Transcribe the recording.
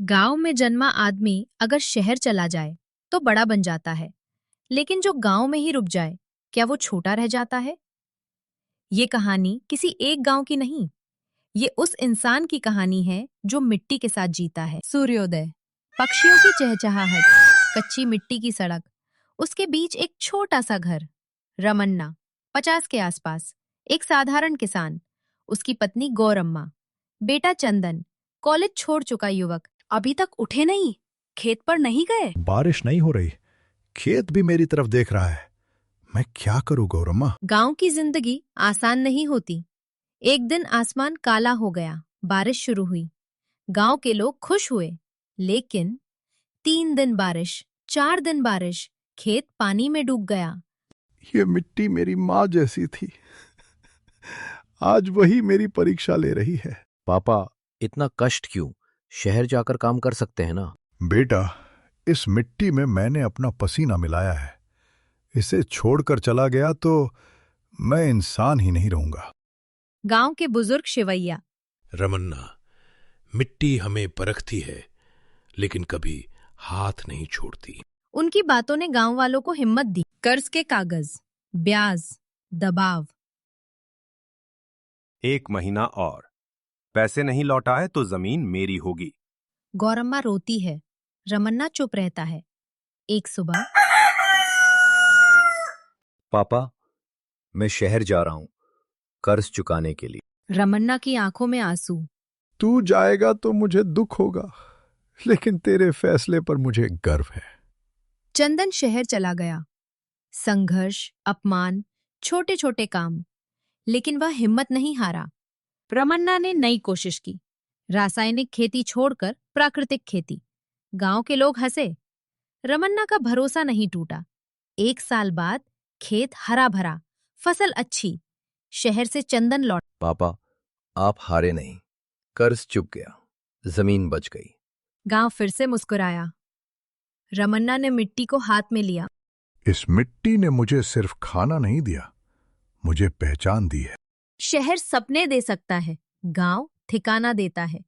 गांव में जन्मा आदमी अगर शहर चला जाए तो बड़ा बन जाता है, लेकिन जो गांव में ही रुक जाए, क्या वो छोटा रह जाता है? ये कहानी किसी एक गांव की नहीं, ये उस इंसान की कहानी है जो मिट्टी के साथ जीता है। सूर्योदय, पक्षियों की चहचहाहट, कच्ची मिट्टी की सड़क, उसके बीच एक छोटा सा घर। रमन्ना, 50 के आसपास, एक साधारण किसान, उसकी पत्नी गौरम्मा, बेटा चंदन, कॉलेज छोड़ चुका युवक, अभी तक उठे नहीं, खेत पर नहीं गए। बारिश नहीं हो रही। खेत भी मेरी तरफ देख रहा है। मैं क्या करूं गौरम्मा? गांव की जिंदगी आसान नहीं होती। एक दिन आसमान काला हो गया, बारिश शुरू हुई। गांव के लोग खुश हुए, लेकिन 3 दिन बारिश, 4 दिन बारिश, खेत पानी में डूब गया। ये मिट्टी मेरी माँ जैसी थी। आज वही मेरी परीक्षा ले रही है। पापा, इतना कष्ट क्यों? शहर जाकर काम कर सकते हैं ना। बेटा, इस मिट्टी में मैंने अपना पसीना मिलाया है। इसे छोड़कर चला गया तो मैं इंसान ही नहीं रहूंगा। गांव के बुजुर्ग शिवैया, रमन्ना, मिट्टी हमें परखती है, लेकिन कभी हाथ नहीं छोड़ती। उनकी बातों ने गांव वालों को हिम्मत दी। कर्ज के कागज, ब्याज, दबाव। 1 महीना और पैसे नहीं लौटाए तो जमीन मेरी होगी। गौरम्मा रोती है, रमन्ना चुप रहता है। एक सुबह पापा, मैं शहर जा रहा हूं कर्ज चुकाने के लिए। रमन्ना की आंखों में आंसू। तू जाएगा तो मुझे दुख होगा, लेकिन तेरे फैसले पर मुझे गर्व है। चंदन शहर चला गया। संघर्ष, अपमान, छोटे छोटे काम, लेकिन वह हिम्मत नहीं हारा। रमन्ना ने नई कोशिश की, रासायनिक खेती छोड़कर प्राकृतिक खेती। गांव के लोग हंसे। रमन्ना का भरोसा नहीं टूटा। 1 साल बाद खेत हरा भरा, फसल अच्छी। शहर से चंदन लौट। पापा, आप हारे नहीं, कर्ज चुक गया, जमीन बच गई। गांव फिर से मुस्कुराया। रमन्ना ने मिट्टी को हाथ में लिया। इस मिट्टी ने मुझे सिर्फ खाना नहीं दिया, मुझे पहचान दी है। शहर सपने दे सकता है, गांव ठिकाना देता है।